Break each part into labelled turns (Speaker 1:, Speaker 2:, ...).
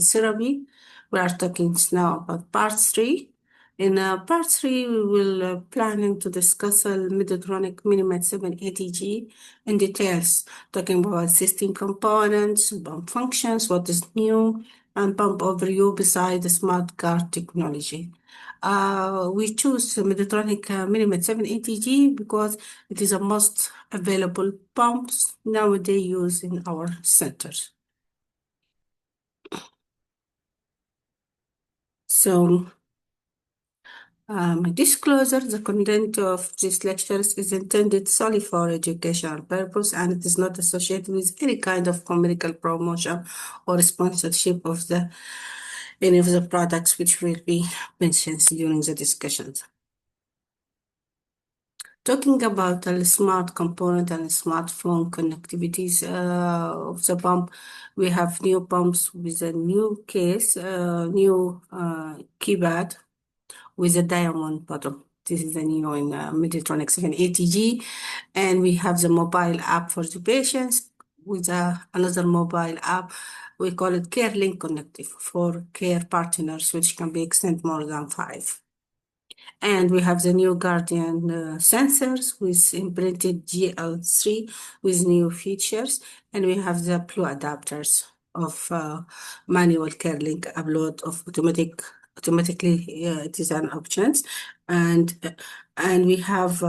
Speaker 1: therapy. We are talking now about part 3. In part 3, we will planning to discuss Medtronic MiniMed 780G in details, talking about system components, pump functions, what is new, and pump overview beside the SmartGuard technology. We choose Medtronic MiniMed 780G because it is a most available pump nowadays used in our centers. So, disclosure, the content of these lectures is intended solely for educational purpose and it is not associated with any kind of commercial promotion or sponsorship of any of the products which will be mentioned during the discussions. Talking about the smart component and smartphone connectivities of the pump, we have new pumps with a new case, new keypad with a diamond bottom. This is the new in Medtronic 780G. And we have the mobile app for the patients with another mobile app. We call it CareLink Connective for care partners, which can be extended more than 5. And we have the new Guardian sensors with imprinted GL3 with new features. And we have the Blue adapters of manual CareLink upload of automatically design options. And we have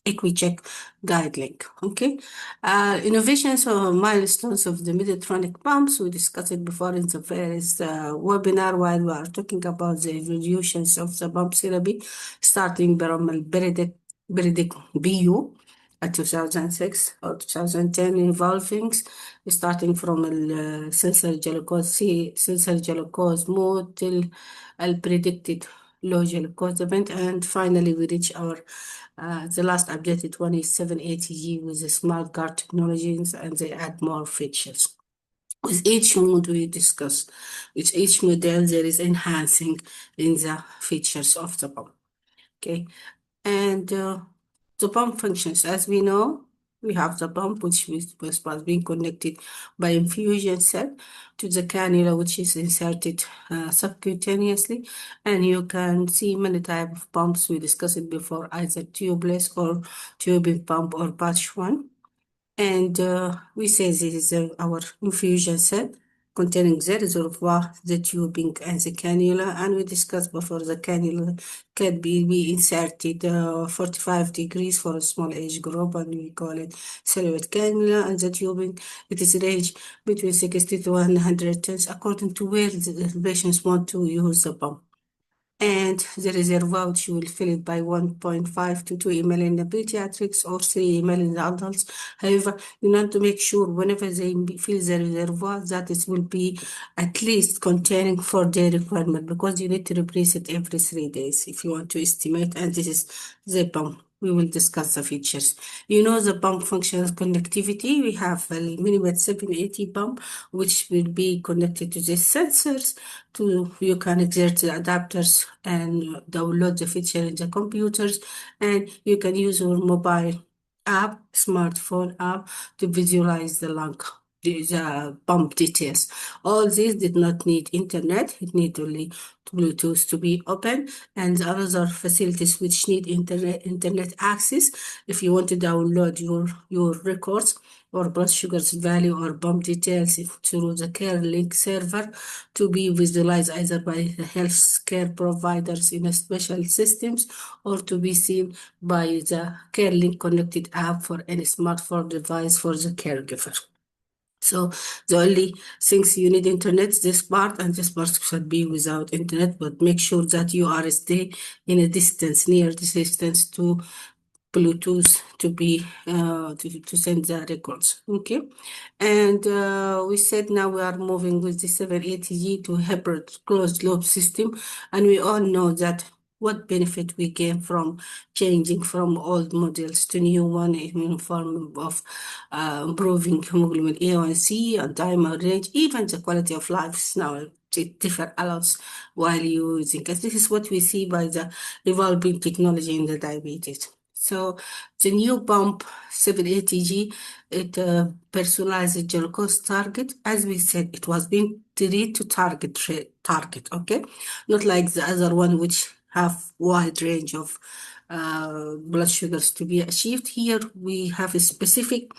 Speaker 1: EquiCheck guide link. Okay. Innovations or milestones of the Medtronic pumps. We discussed it before in the various webinar while we are talking about the evolutions of the pump therapy, starting from Beridic BU at 2006 or 2010 evolving, starting from sensor glucose mode till predicted low glucose event, and finally we reach our the last updated one is 780G with the SmartGuard technologies, and they add more features. With each mode we discuss, with each model there is enhancing in the features of the pump. Okay, and the pump functions, as we know, we have the pump which was being connected by infusion set to the cannula which is inserted subcutaneously, and you can see many types of pumps. We discussed it before, either tubeless or tubing pump or patch one. And we say this is our infusion set containing the reservoir, the tubing, and the cannula. And we discussed before the cannula can be inserted 45 degrees for a small age group, and we call it silhouette cannula. And the tubing, it is range between 60 to 100 tons according to where the patients want to use the pump. And the reservoir, which you will fill it by 1.5 to 2 ml in the pediatrics or 3 ml in the adults. However, you want to make sure whenever they fill the reservoir that it will be at least containing 4-day requirement, because you need to replace it every 3 days if you want to estimate. And this is the pump. We will discuss the features. You know the pump functions connectivity. We have a MiniMed 780 pump, which will be connected to the sensors. You can exert the adapters and download the feature in the computers, and you can use your mobile app, smartphone app, to visualize the lung, the pump details. All these did not need internet. It need only Bluetooth to be open, and the other facilities which need internet access. If you want to download your records or blood sugars value or pump details through the CareLink server to be visualized either by the healthcare providers in a special systems or to be seen by the CareLink connected app for any smartphone device for the caregiver. So the only things you need internet, this part, and this part should be without internet, but make sure that you are stay in a distance, near the distance to Bluetooth to be to send the records. Okay, and we said now we are moving with the 780G to hybrid closed loop system, and we all know that what benefit we gain from changing from old models to new one in form of improving hemoglobin A1C and dimer range, even the quality of life now differ a lot while using it. This is what we see by the evolving technology in the diabetes. So the new pump 780G, it personalized glucose target. As we said, it was being treat to target, okay? Not like the other one, which have wide range of blood sugars to be achieved. Here we have a specific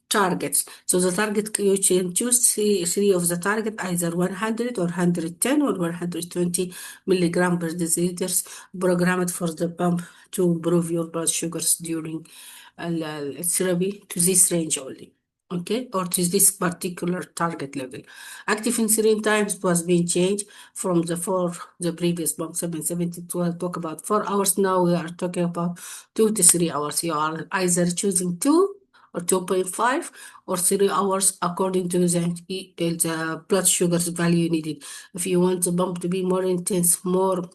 Speaker 1: targets. So the target, you can choose three of the target, either 100 or 110 or 120 milligram per deciliters, programmed for the pump to improve your blood sugars during therapy to this range only. Okay, or to this particular target level. Active insulin times was being changed from the previous pump 770 to talk about 4 hours. Now we are talking about 2 to 3 hours. You are either choosing 2 or 2.5 or 3 hours according to the blood sugars value needed. If you want the pump to be more intense, more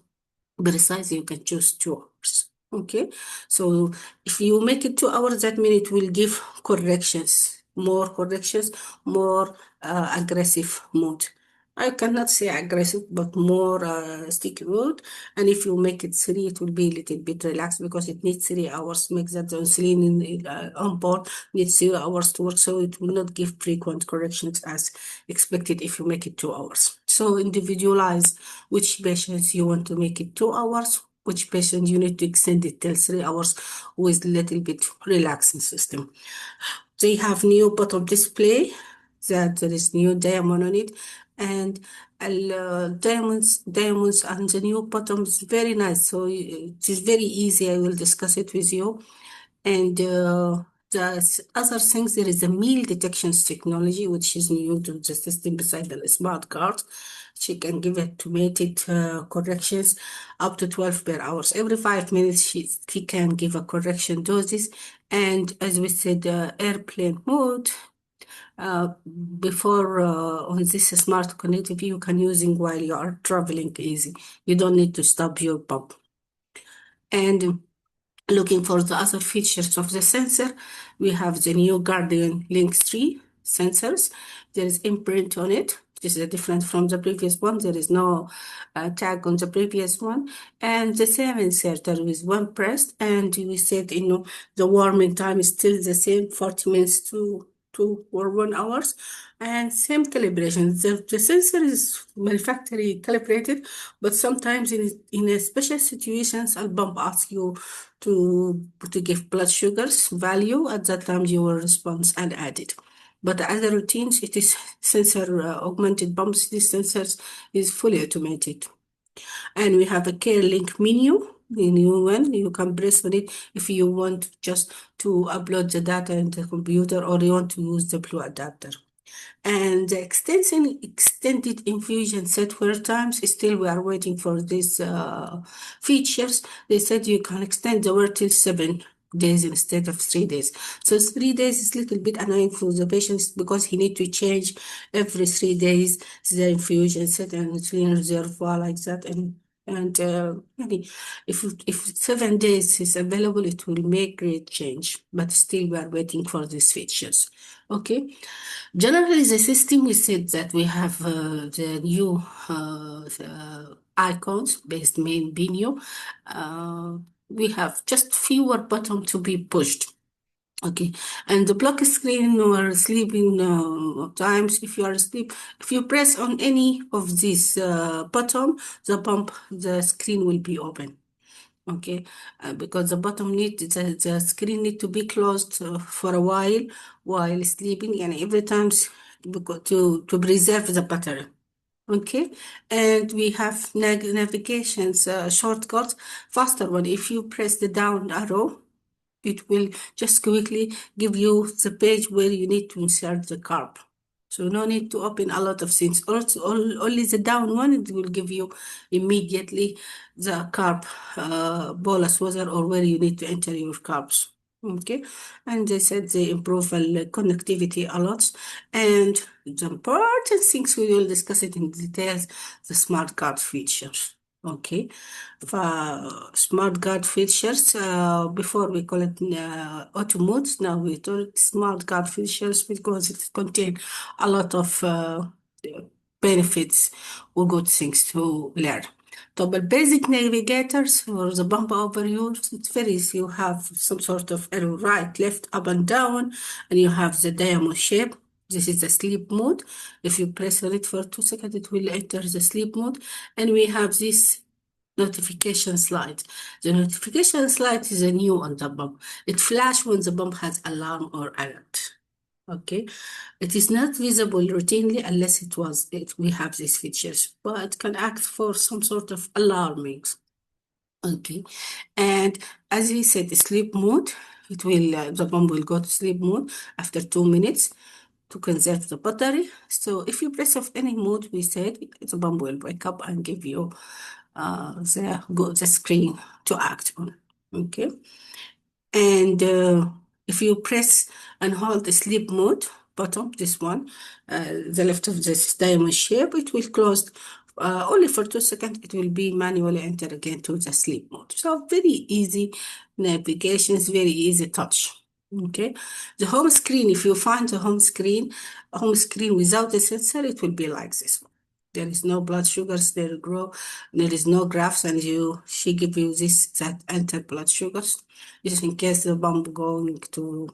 Speaker 1: precise, you can choose 2 hours. Okay, so if you make it 2 hours, that means it will give corrections, more aggressive mode. I cannot say aggressive, but more sticky mode. And if you make it three, it will be a little bit relaxed because it needs 3 hours. Make that the insulin on board needs 3 hours to work, so it will not give frequent corrections as expected if you make it 2 hours. So individualize which patients you want to make it 2 hours, which patient you need to extend it till 3 hours with little bit relaxing system. They have new bottom display that there is new diamond on it, and diamonds and the new bottom is very nice. So it is very easy. I will discuss it with you. And the other things, there is a meal detections technology, which is new to the system beside the SmartGuard. She can give automated corrections up to 12 per hours. Every 5 minutes, she can give a correction doses. And as we said, airplane mode. Before on this smart connectivity, you can using while you are traveling easy. You don't need to stop your pump. And looking for the other features of the sensor, we have the new Guardian Link 3 sensors. There is imprint on it. This is different from the previous one. There is no tag on the previous one. And the same inserter with one pressed. And we said, the warming time is still the same, 40 minutes to 1 hours. And same calibration. The sensor is manufacturer calibrated, but sometimes in a special situations, a pump asks you to give blood sugars value. At that time, you will respond and add it. But the other routines, it is sensor augmented pumps. This sensors is fully automated. And we have a care link menu, the new one. You can press on it if you want just to upload the data in the computer or you want to use the Blue adapter. And the extended infusion set wear times, still we are waiting for these features. They said you can extend the wear till 7 days instead of 3 days. So 3 days is a little bit annoying for the patients because he need to change every 3 days the infusion set and insulin reservoir like that. And maybe if 7 days is available, it will make great change. But still, we are waiting for these features. Okay. Generally, the system, we said that we have the new icons based main menu. We have just fewer buttons to be pushed. Okay, and the block screen or sleeping times, if you are asleep, if you press on any of these button, the screen will be open. Okay, because the screen need to be closed for a while sleeping, and every time to preserve the battery. Okay, and we have navigations shortcuts, faster one. If you press the down arrow, it will just quickly give you the page where you need to insert the carb. So no need to open a lot of things. Also, only the down one, it will give you immediately the carb bolus, whether or where you need to enter your carbs. Okay, and they said they improve connectivity a lot. And the important things, we will discuss it in details, the smart card features. Okay, for SmartGuard features, before we call it auto modes, now we call it SmartGuard features because it contains a lot of benefits or good things to learn. So, but basic navigators for the bumper overuse, it's very easy. You have some sort of arrow right, left, up and down, and you have the diamond shape. This is the sleep mode. If you press on it for 2 seconds, it will enter the sleep mode. And we have this notification slide. The notification slide is a new on the pump. It flashes when the pump has alarm or alert. Okay, it is not visible routinely unless we have these features, but it can act for some sort of alarming. Okay, and as we said, the sleep mode, the pump will go to sleep mode after 2 minutes to conserve the battery. So if you press off any mode, we said the pump will wake up and give you the screen to act on. Okay, and if you press and hold the sleep mode button, this one, the left of this diamond shape, it will close only for 2 seconds. It will be manually enter again to the sleep mode. So very easy navigation, is very easy touch. Okay, the home screen, if you find the home screen without the sensor, it will be like this one. There is no blood sugars, there is no graphs, and she give you this that enter blood sugars, just in case the pump going to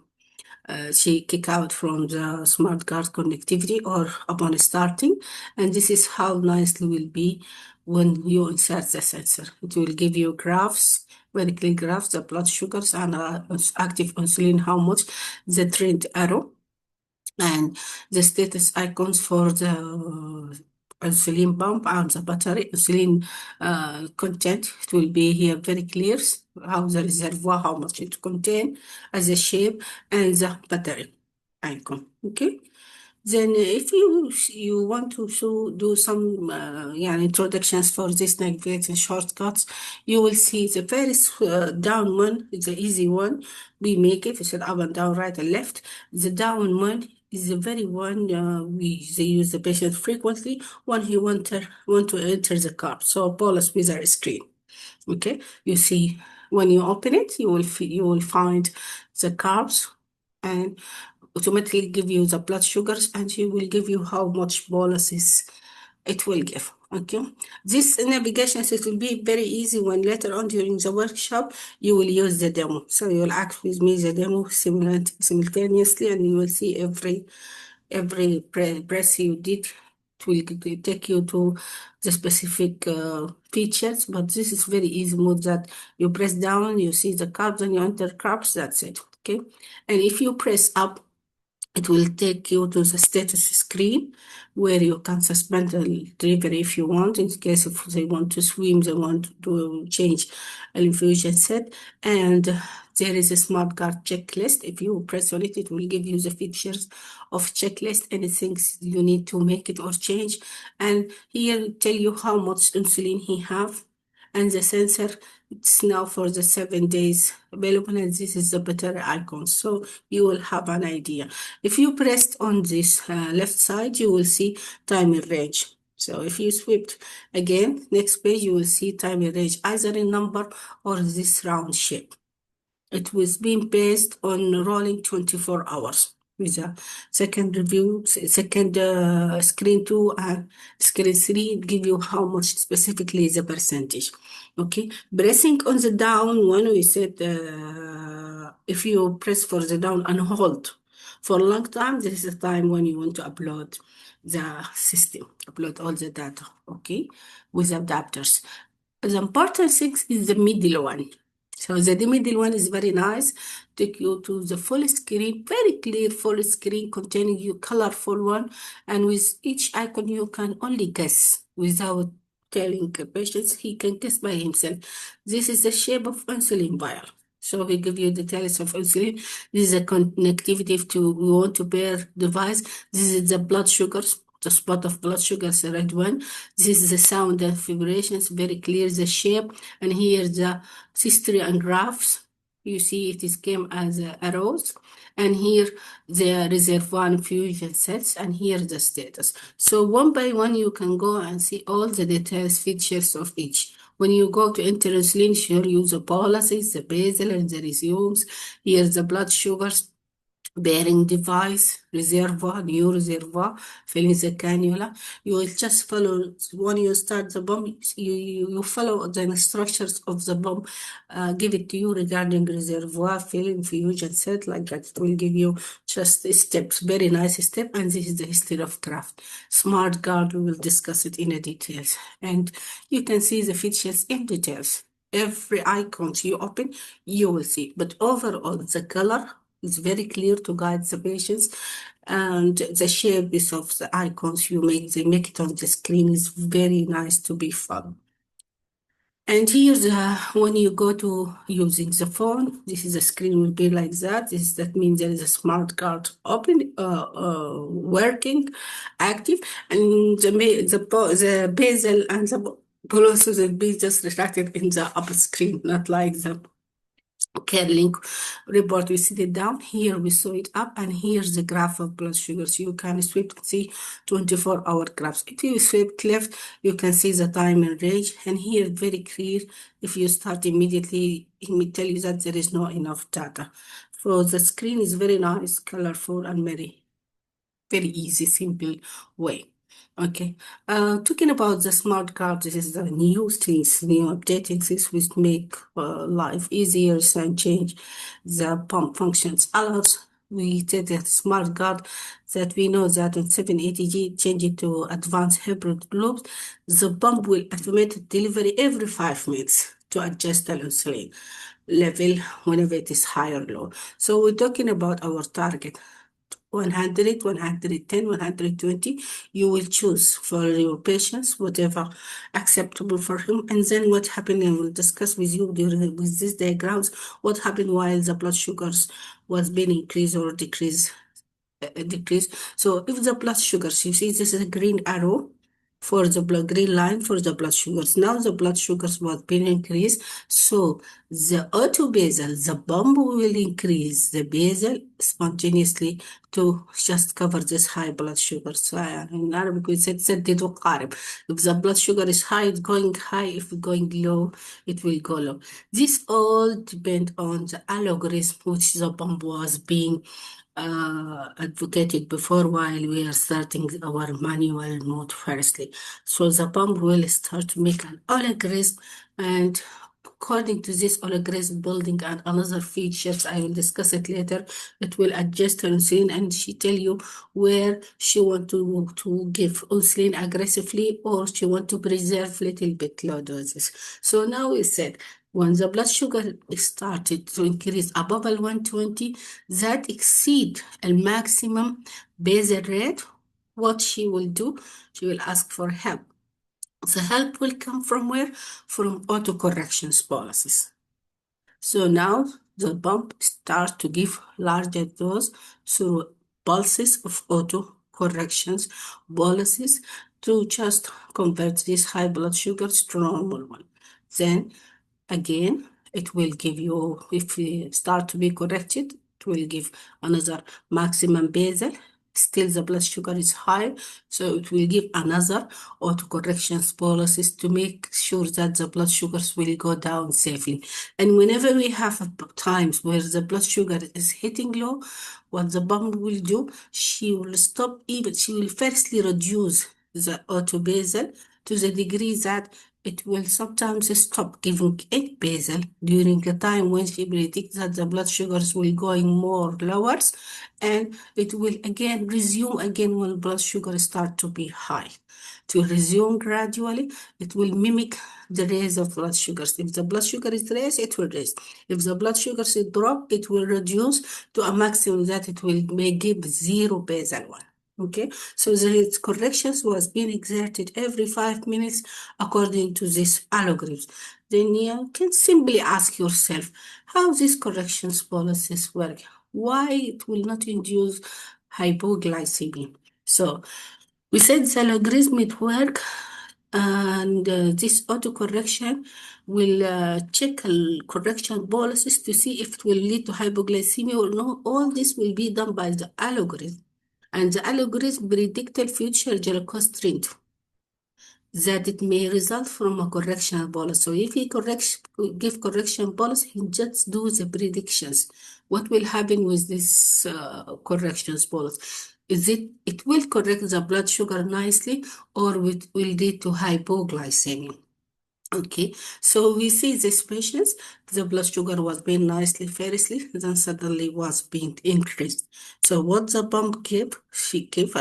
Speaker 1: she kick out from the SmartGuard connectivity or upon starting. And this is how nicely will be when you insert the sensor. It will give you graphs, very clear graphs, the blood sugars and active insulin, how much, the trend arrow, and the status icons for the insulin pump and the battery insulin content. It will be here very clear, how the reservoir, how much it contain, as a shape, and the battery icon. Okay, then if you want to do some introductions for this navigation shortcuts, you will see the first down one is the easy one. We make it, it's up and down, right and left. The down one is the very one they use the patient frequently when he want to enter the car. So bolus wizard screen. Okay, you see when you open it, you will find the carbs and automatically give you the blood sugars, and she will give you how much boluses it will give. Okay, this navigation, it will be very easy when later on during the workshop you will use the demo. So you will act with me the demo simultaneously, and you will see every press you did. It will take you to the specific features, but this is very easy mode that you press down, you see the carbs and you enter carbs, that's it. Okay, and if you press up, it will take you to the status screen where you can suspend the delivery if you want, in case if they want to swim, they want to change an infusion set. And there is a SmartGuard checklist. If you press on it, it will give you the features of checklist, anything you need to make it or change. And here tell you how much insulin he have. And the sensor, it's now for the 7 days available, and this is the battery icon. So you will have an idea. If you pressed on this left side, you will see time in range. So if you swept again, next page, you will see time in range, either in number or this round shape. It was being based on rolling 24 hours with a second review, second screen 2 and screen 3, give you how much specifically is the percentage. Okay, pressing on the down one, we said if you press for the down and hold for a long time, this is the time when you want to upload the system, upload all the data, okay, with adapters. The important thing is the middle one. So the middle one is very nice. Take you to the full screen, very clear full screen containing you colorful one. And with each icon, you can only guess without telling the patient. He can guess by himself. This is the shape of insulin vial. So we give you details of insulin. This is a connectivity to we want to pair device. This is the blood sugars. The spot of blood sugar is the red one. This is the sound and vibrations, very clear the shape. And here the history and graphs. You see it is came as arrows. And here the reservoir infusion sets, and here the status. So one by one you can go and see all the details, features of each. When you go to enter insulin, sure use the policies, the basal and the resumes. Here's the blood sugars. bearing device, reservoir, new reservoir, filling the cannula. You will just follow, when you start the pump, you follow the instructions of the pump, give it to you regarding reservoir, filling, infusion set, like that. It will give you just steps, very nice step, and this is the history of craft. SmartGuard, we will discuss it in a details. And you can see the features in details. Every icon you open, you will see. But overall, the color is very clear to guide the patients, and the shape is of the icons they make it on the screen is very nice to be found. And here's when you go to using the phone, this is the screen will be like that. That means there is a smart card open, working, active, and the bezel and the bolus will be just reflected in the upper screen, not like the care link report. We see it down here, we saw it up, and here's the graph of blood sugar. So you can sweep and see 24-hour graphs. If you sweep left, you can see the time and range, and here very clear. If you start immediately, it will tell you that there is not enough data. So the screen is very nice, colorful, and very easy, simple way. Okay, talking about the smart card, this is the new things, new updating things which make life easier and change the pump functions. Allows we take the smart card that we know that on 780G, change it to advanced hybrid loops. The pump will automate delivery every 5 minutes to adjust the insulin level whenever it is high or low. So we're talking about our target. 100, 110, 120, you will choose for your patients whatever acceptable for him. And then what happened, and we'll discuss with you with these diagrams, what happened while the blood sugars was being increased or decreased. So if the blood sugars, you see this is a green arrow for the green line for the blood sugars. Now the blood sugars was being increased. So the autobasal, the pump will increase the basal spontaneously to just cover this high blood sugar. So in Arabic we said سدد وقارب. If the blood sugar is high, it's going high. If it's going low, it will go low. This all depend on the algorithm which the pump was being advocated before while we are starting our manual mode firstly. So the pump will start to make an algorithm, and according to this algorithm building and another features, I will discuss it later, it will adjust her insulin, and she tell you where she want to give insulin aggressively or she want to preserve little bit low doses. So now we said when the blood sugar started to increase above 120, that exceed a maximum basal rate, what she will do, she will ask for help. The help will come from where? From autocorrections policies. So now the pump starts to give larger dose through pulses of autocorrections policies to just convert these high blood sugars to normal one. Then again, it will give you, if you start to be corrected, it will give another maximum basal. Still the blood sugar is high, so it will give another autocorrections policies to make sure that the blood sugars will go down safely. And whenever we have times where the blood sugar is hitting low, what the pump will do, she will stop even, she will firstly reduce the autobasal to the degree that it will sometimes stop giving it basal during a time when she predicts that the blood sugars will going more lowers, and it will again resume again when blood sugar start to be high. It will resume gradually. It will mimic the raise of blood sugars. If the blood sugar is raised, it will raise. If the blood sugars is drop, it will reduce to a maximum that it will may give zero basal one. Okay, so the corrections was being exerted every 5 minutes according to this algorithm. Then you can simply ask yourself how these corrections policies work. Why it will not induce hypoglycemia? So we said the logarithmic work, and this autocorrection will check correction policies to see if it will lead to hypoglycemia or no. All this will be done by the algorithm. And the algorithm predict the future glucose trend. that it may result from a correctional bolus. So if he give correction bolus, he just do the predictions. What will happen with this corrections bolus? Is it will correct the blood sugar nicely, or it will lead to hypoglycemia? Okay, so we see this patients, the blood sugar was being nicely, variously, then suddenly was being increased. So what the pump gave, she gave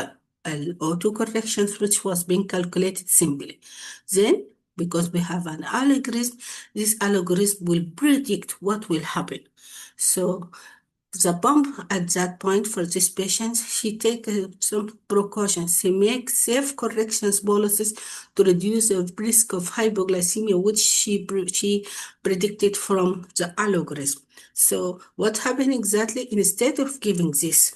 Speaker 1: an auto corrections which was being calculated simply. Then, because we have an algorithm, this algorithm will predict what will happen. So the pump at that point for this patient, she take some precautions. She makes safe corrections boluses to reduce the risk of hypoglycemia, which she predicted from the algorithm. So what happened exactly? Instead of giving this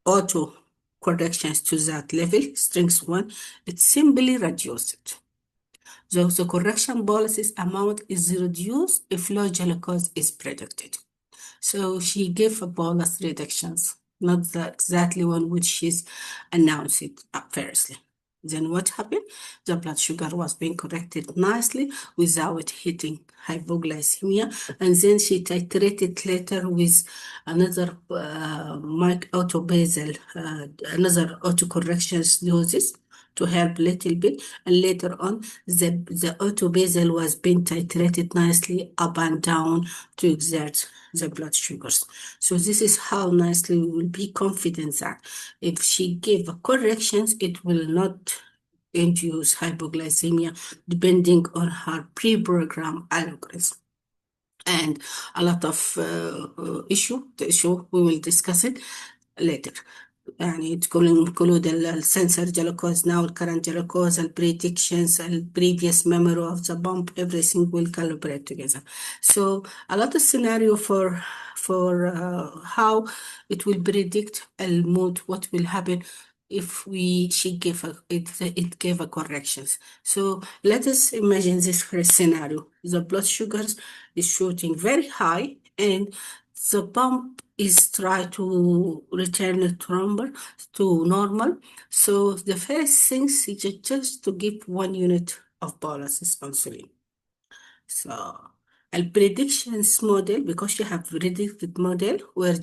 Speaker 1: auto corrections to that level, strength 1, it simply reduced it. So the correction boluses amount is reduced if low glucose is predicted. So she gave a bolus reductions, not the exactly one which she's announced it firstly. Then what happened? The blood sugar was being corrected nicely without hitting hypoglycemia. And then she titrated later with another another autocorrections doses to help little bit. And later on, the autobasal was being titrated nicely up and down to exert the blood sugars. So this is how nicely we will be confident that if she gave corrections, it will not induce hypoglycemia depending on her pre-programmed algorithm. And a lot of the issue, we will discuss it later. يعني include السنسor glucose now, current glucose, and predictions, and previous memory of the pump, everything will calibrate together. So a lot of scenario for how it will predict mood, what will happen if she gave it gave a corrections. So let us imagine this first scenario. The blood sugars is shooting very high, and the pump is try to return it to normal. So the first thing is just to give 1 unit of bolus insulin. So a predictions model, because you have predicted model where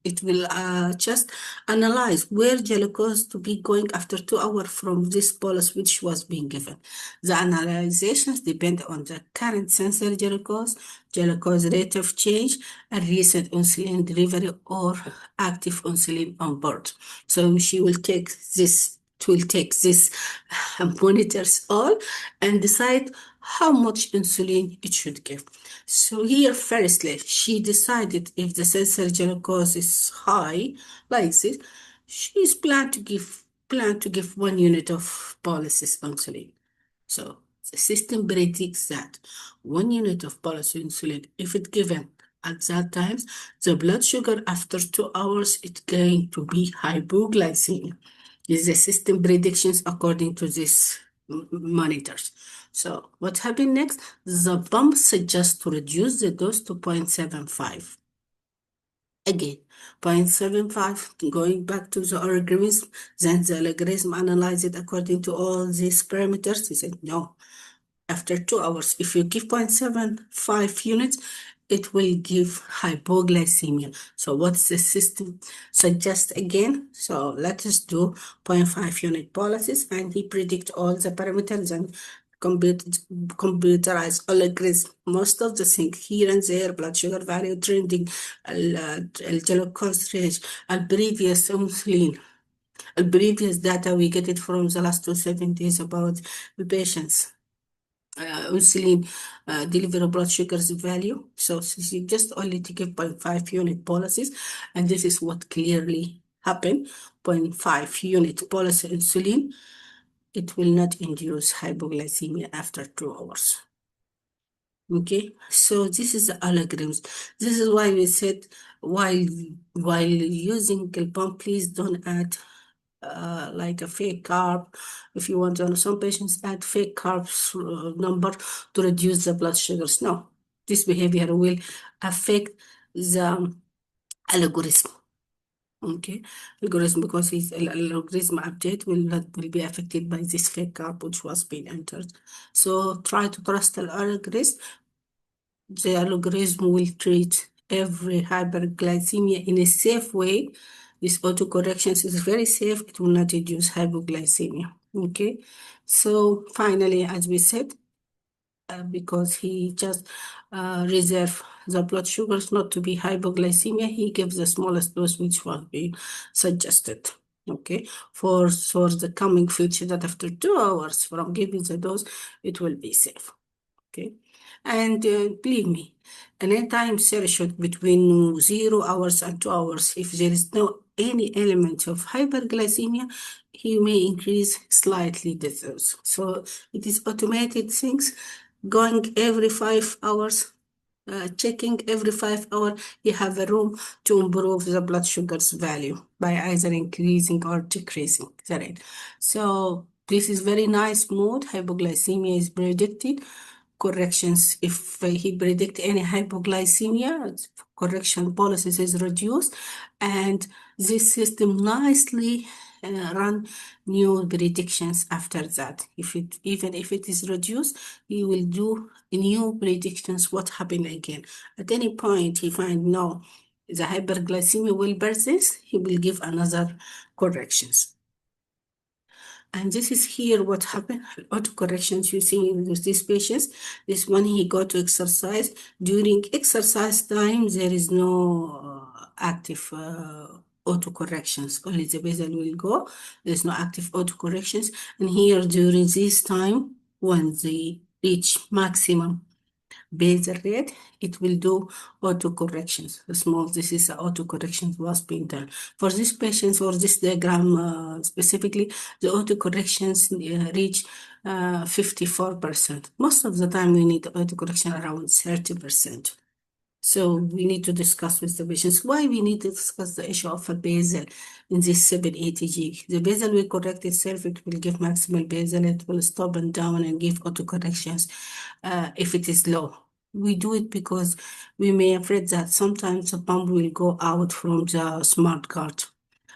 Speaker 1: it will just analyze where glucose to be going after 2 hours from this bolus which was being given. The analyzations depend on the current sensor glucose rate of change, and recent insulin delivery or active insulin on board. So she will take this, monitors all and decide how much insulin it should give. So here, firstly, she decided if the sensor glucose is high, like this, she's planned to give 1 unit of bolus insulin. So the system predicts that 1 unit of bolus insulin, if it given at that time, the blood sugar after 2 hours, it's going to be hypoglycemia. Is the system predictions according to this monitors. So what happened next? The pump suggests to reduce the dose to 0.75. Again, 0.75, going back to the algorithm, then the algorithm analyzed it according to all these parameters. He said, no, after 2 hours, if you give 0.75 units, it will give hypoglycemia. So what's the system suggest again? So let us do 0.5 unit policies, and he predict all the parameters and computerized algorithm. Most of the things here and there, blood sugar value trending, glucose range, and previous insulin. The previous data we get it from the last 2 days about the patients. Insulin deliver blood sugars value. So you just only to give 0.5 unit policies, and this is what clearly happened. 0.5 unit bolus insulin, it will not induce hypoglycemia after 2 hours. Okay, so this is the algorithms. This is why we said while using the pump, please don't add like a fake carb. If you want to, some patients add fake carbs number to reduce the blood sugars. No, this behavior will affect the algorithm. Okay, algorithm, because his algorithm update will be affected by this fake carb which was being entered. So try to trust the algorithm. The algorithm will treat every hyperglycemia in a safe way. This autocorrection is very safe. It will not induce hypoglycemia. Okay, so finally, as we said, because he just reserve the blood sugars not to be hypoglycemia, he gives the smallest dose which will be suggested. Okay, for the coming future, that after 2 hours from giving the dose, it will be safe. Okay, and believe me, any time threshold between 0 hours and 2 hours, if there is no any element of hyperglycemia, he may increase slightly the dose. So it is automated things going every 5 hours, checking every 5 hours, you have a room to improve the blood sugars value by either increasing or decreasing the rate. So this is very nice mode. Hypoglycemia is predicted. Corrections, if he predict any hypoglycemia, correction policies is reduced, and this system nicely run new predictions after that. Even if it is reduced, he will do new predictions what happened again. At any point he find no, the hyperglycemia will persist, he will give another corrections. And this is here what happened. Autocorrections you see with these patients. This one he got to exercise. During exercise time, there is no active autocorrections. Only the basal will go. There's no active autocorrections. And here during this time, when they reach maximum basal rate, it will do auto corrections. Small, this is auto corrections was being done. For this patient, for this diagram specifically, the auto corrections reach 54%. Most of the time, we need auto correction around 30%. So we need to discuss with the patients why we need to discuss the issue of a basal in this 780G. The basal will correct itself, it will give maximal basal, it will stop and down and give autocorrections if it is low. We do it because we may afraid that sometimes the pump will go out from the SmartGuard.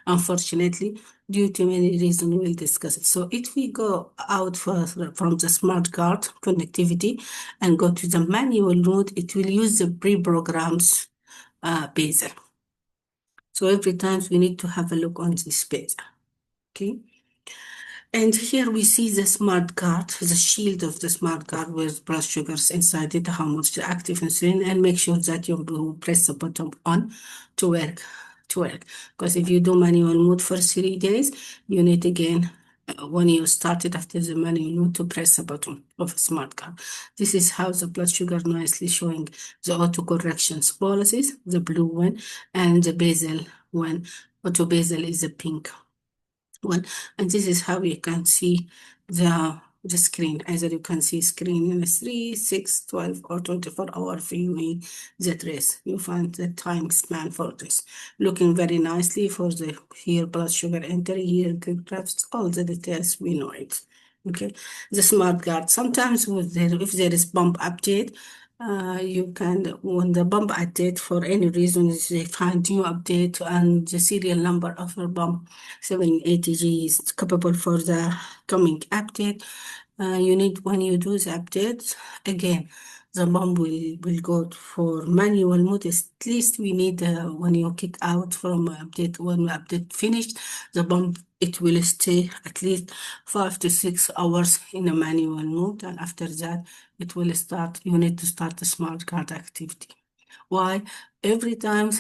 Speaker 1: Unfortunately, due to many reasons, we'll discuss it. So if we go out from the SmartGuard connectivity and go to the manual mode, it will use the pre-programs basal. So every time we need to have a look on this basal. Okay. And here we see the SmartGuard, the shield of the SmartGuard with blood sugars inside it, how much the active insulin, and make sure that you press the button on to work. Because if you do manual mode for 3 days, you need again, when you started after the manual mode, to press the button of SmartGuard. This is how the blood sugar nicely showing the auto corrections policies, the blue one, and the basal one. Auto basal is the pink one, and this is how you can see the screen. Either you can see screen in a 3, 6, 12, or 24-hour viewing the trace. You find the time span for this. Looking very nicely for the here blood sugar entry, here graphs, all the details, we know it. Okay, the SmartGuard. Sometimes if there is pump update, you can, when the pump update for any reason, they find new update and the serial number of your pump 780G is capable for the coming update. You need, when you do the update, again, the pump will go for manual mode. At least we need, when you kick out from update, when update finished, the pump, it will stay at least 5 to 6 hours in a manual mode. And after that, it will start, you need to start the SmartGuard activity. Why? Every time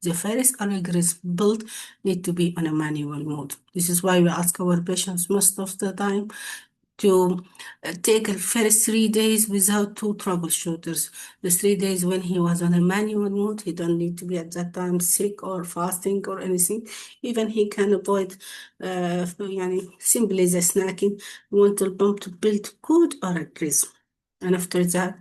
Speaker 1: the first algorithm built need to be on a manual mode. This is why we ask our patients most of the time to take the first 3 days without two troubleshooters. The 3 days when he was on a manual mode, he don't need to be at that time sick or fasting or anything. Even he can avoid simply the snacking. We want the pump to build good algorithm. And after that,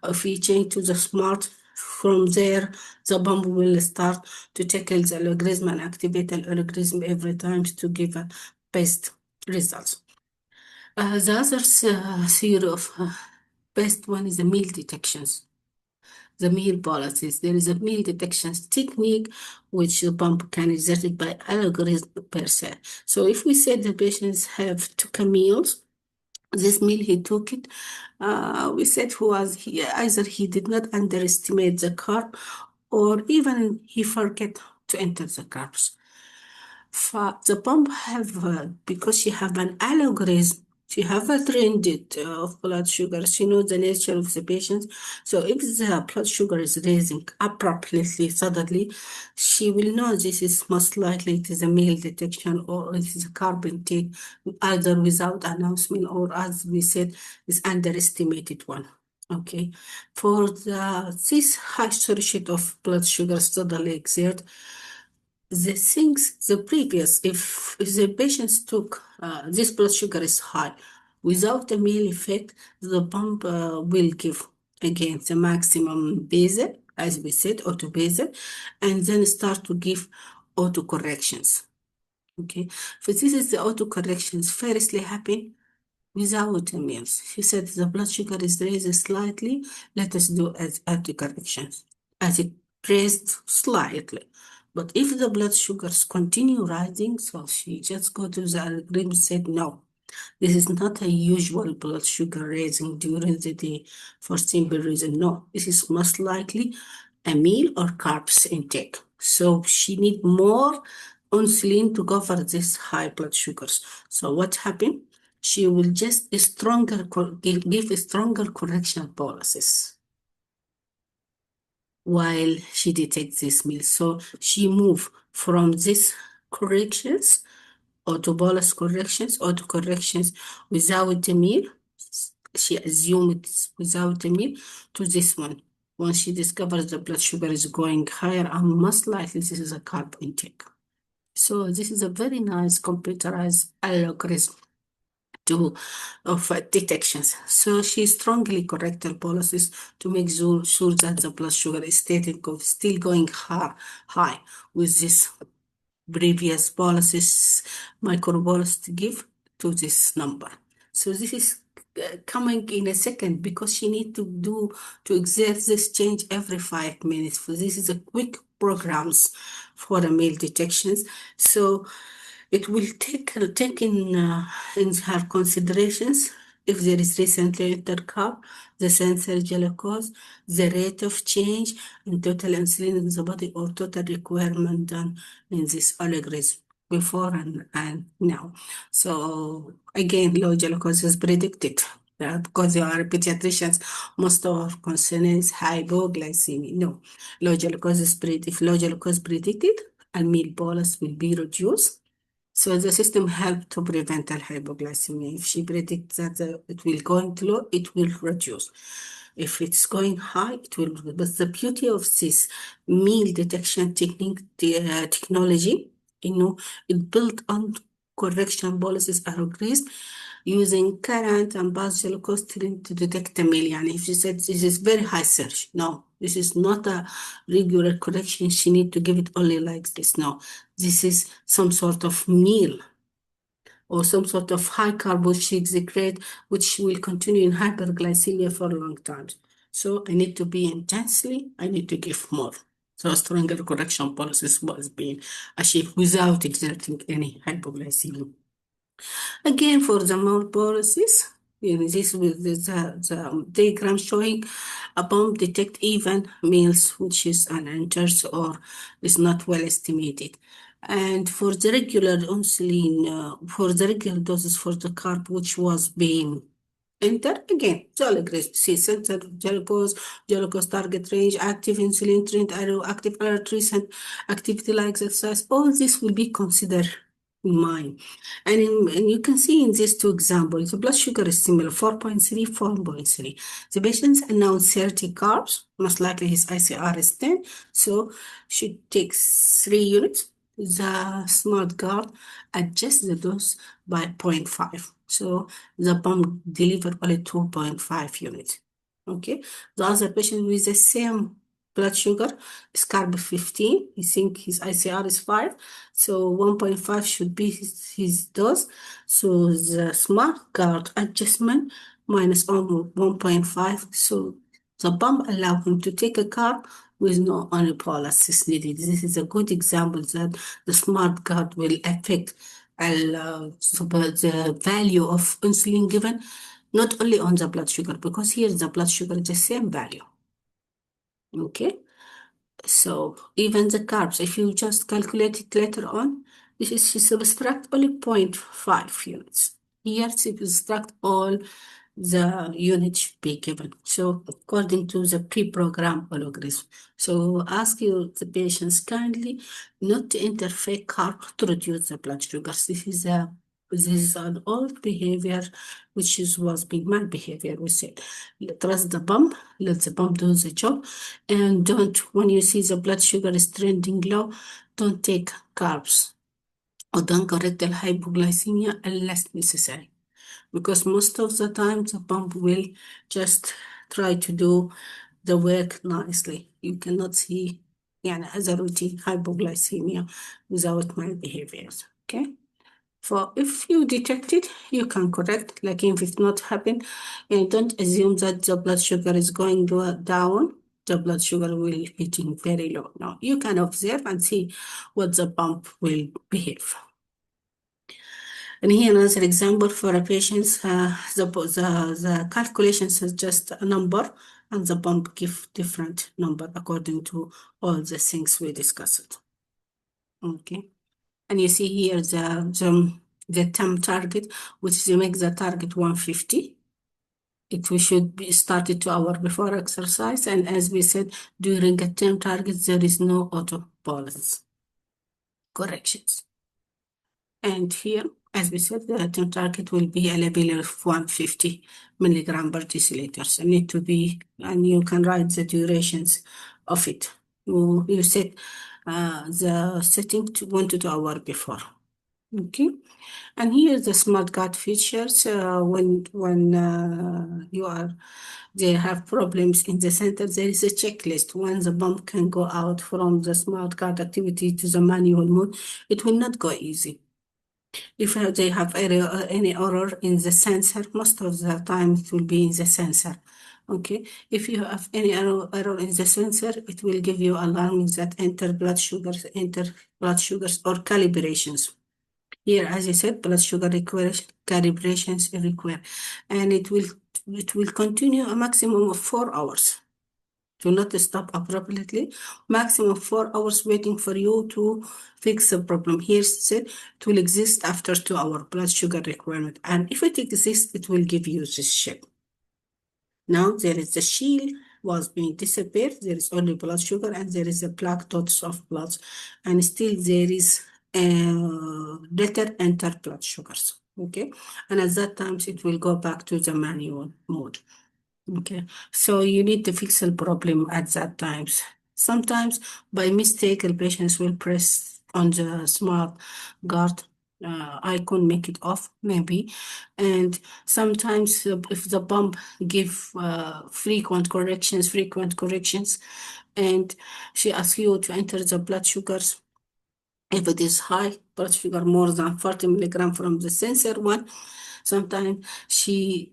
Speaker 1: if we change to the smart, from there, the pump will start to tackle the algorithm and activate the algorithm every time to give a best results. The other theory of best one is the meal detections. the meal policies. There is a meal detection technique which the pump can exert it by algorithm per se. So if we said the patients have took a meals, this meal he took it, we said either he did not underestimate the carb or even he forget to enter the carbs. The pump have, because she have an algorithm, she have a trend of blood sugar. She knows the nature of the patient. So if the blood sugar is raising abruptly, suddenly, she will know this is most likely it is a meal detection or it is a carb intake, either without announcement or, as we said, is underestimated one. Okay, for this high threshold of blood sugar suddenly exert, if the patients took this blood sugar is high without a meal effect, the pump will give again the maximum basal, as we said, auto basal, and then start to give auto corrections. Okay, so this is the auto corrections firstly happen without meals. She said the blood sugar is raised slightly. Let us do as auto corrections as it raised slightly. But if the blood sugars continue rising, so she just go to the algorithm and said, no, this is not a usual blood sugar raising during the day for simple reason. No, this is most likely a meal or carbs intake. So she need more insulin to cover this high blood sugars. So what happened? She will just give a stronger correction policies while she detects this meal. So she moved from this corrections, autobolus corrections, auto corrections without the meal. She assumed it's without the meal to this one. Once she discovers the blood sugar is going higher, and most likely this is a carb intake. So this is a very nice computerized algorithm of detections. So she strongly correct her policies to make sure that the blood sugar is still going high with this previous policies, microbolus to give to this number. So this is coming in a second because she need to exert this change every 5 minutes. So this is a quick programs for the meal detections. So it will take in her considerations if there is recently entered carb, the sensor glucose, the rate of change in total insulin in the body or total requirement done in this algorithm before and now. So again, low glucose is predicted. Because you are pediatricians, most of our concern is hypoglycemia. No, low glucose is predicted. If low glucose predicted, and meal bolus will be reduced. So the system helps to prevent hypoglycemia. If she predicts that it will go low, it will reduce. If it's going high, it will. But the beauty of this meal detection technology, it built on correction policies algorithms using current and bus glucose to detect a meal. And if she said this is very high surge, no, this is not a regular correction. She need to give it only like this. No, this is some sort of meal or some sort of high carbohydrate, which will continue in hyperglycemia for a long time. So I need to be intensely, I need to give more. So stronger correction policies was being achieved without exerting any hypoglycemia. Again, for the more policies, this with the diagram showing a pump detect even meals, which is an enters or is not well estimated. And for the regular insulin, for the regular doses for the carb, which was being enter again, algorithm, see center, glucose target range, active insulin trend arrow, active alert recent activity like exercise, all this will be considered in mind. And you can see in these two examples, the blood sugar is similar, 4.3, 4.3. The patients announce 30 carbs, most likely his ICR is 10, so she takes 3 units. The SmartGuard adjusts the dose by 0.5. So the pump delivered only 2.5 units. Okay. The other patient with the same blood sugar is carb 15. You think his ICR is 5. So 1.5 should be his dose. So the SmartGuard adjustment minus almost 1.5. So The pump allows him to take a carb with no on-pole assist needed. This is a good example that the SmartGuard will affect the value of insulin given, not only on the blood sugar, because here the blood sugar is the same value. Okay, so even the carbs, if you just calculate it later on, this is she subtract only 0.5 units. Here she subtract all the unit should be given. So according to the pre-programmed algorithm. So ask you the patients kindly not to interfere carb to reduce the blood sugars. This is an old behavior, was being my behavior. We said, trust the pump, let the pump do the job, and don't, when you see the blood sugar is trending low, don't take carbs or don't correct the hypoglycemia unless necessary, because most of the time the pump will just try to do the work nicely. You cannot see as a routine hypoglycemia without my behaviors. Okay. For if you detect it, you can correct. Like if it's not happened, and don't assume that the blood sugar is going down. The blood sugar will hitting very low. Now you can observe and see what the pump will behave. And here another example for a patient, the calculations is just a number and the pump give different number according to all the things we discussed. Okay. And you see here the term target, which makes the target 150. We should be started 2 hours before exercise. And as we said, during a term target, there is no auto bolus corrections. And here, as we said, the term target will be a level of 150 milligram per deciliter. So need to be, and you can write the durations of it. You set the setting to 1 to 2 hours before. Okay, and here the SmartGuard features. When they have problems in the center, there is a checklist. When the pump can go out from the SmartGuard activity to the manual mode, it will not go easy. If they have any error in the sensor, most of the time it will be in the sensor. Okay, if you have any error in the sensor, it will give you alarms that enter blood sugars or calibrations. Here, as I said, blood sugar calibrations require, and it will continue a maximum of 4 hours. Do not stop abruptly. Maximum 4 hours waiting for you to fix the problem. Here said it will exist after 2 hour blood sugar requirement. And if it exists, it will give you this shape. Now there is the shield was being disappeared. There is only blood sugar and there is a black dots of blood. And still there is letter enter blood sugars. Okay. And at that time, it will go back to the manual mode. Okay, so you need to fix the problem at that times. Sometimes by mistake, the patients will press on the SmartGuard icon, make it off maybe. And sometimes if the pump give frequent corrections, and she asks you to enter the blood sugars. If it is high blood sugar, more than 40 milligram from the sensor one, sometimes she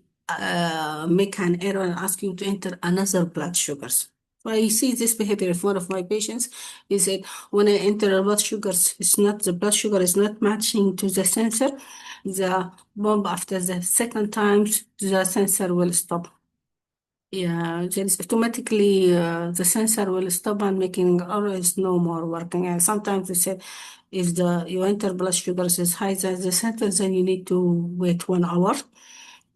Speaker 1: make an error and ask you to enter another blood sugars. I see this behavior of one of my patients. He said, when I enter blood sugars, the blood sugar is not matching to the sensor. The pump after the second time, the sensor will stop. Yeah, just automatically the sensor will stop and making always no more working. And sometimes they said if you enter blood sugars is high as the sensor, then you need to wait 1 hour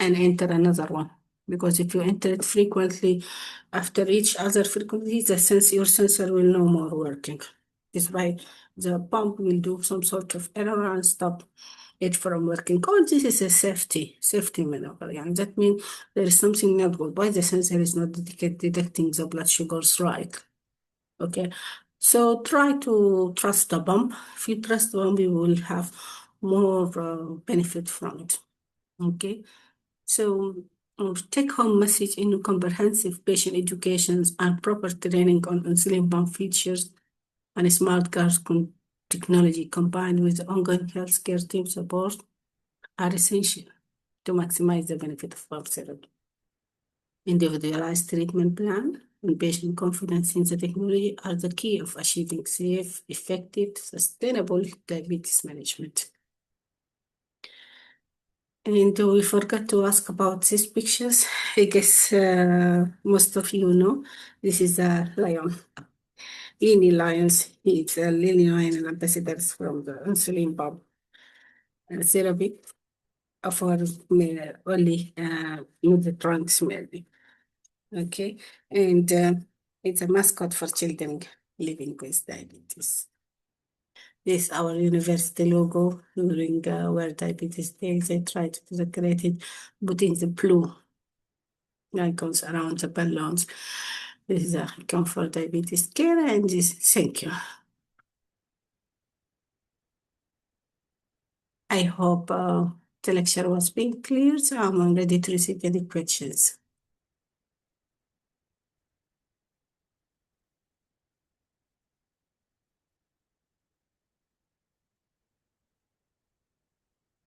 Speaker 1: and enter another one. Because if you enter it frequently, after each other frequency, your sensor will no more working. This way, the pump will do some sort of error and stop it from working. Oh, this is a safety maneuver. And that means there is something not good. Why the sensor is not detecting the blood sugars right? Okay, so try to trust the pump. If you trust the pump, you will have more benefit from it. Okay, so take home message in comprehensive patient educations and proper training on insulin pump features and SmartGuard technology combined with ongoing healthcare team support are essential to maximize the benefit of pump therapy. Individualized treatment plan and patient confidence in the technology are the key of achieving safe, effective, sustainable diabetes management. And we forgot to ask about these pictures. I guess most of you know this is a lion. Lini lions. It's a Lini lion ambassadors from the insulin pump therapy for only Medtronic maybe. Okay, and it's a mascot for children living with diabetes. This is our university logo during World Diabetes Day. They try to decorate it, putting the blue icons around the balloons. This is a comfort diabetes care, and this, thank you. I hope the lecture was being clear, so I'm ready to receive any questions.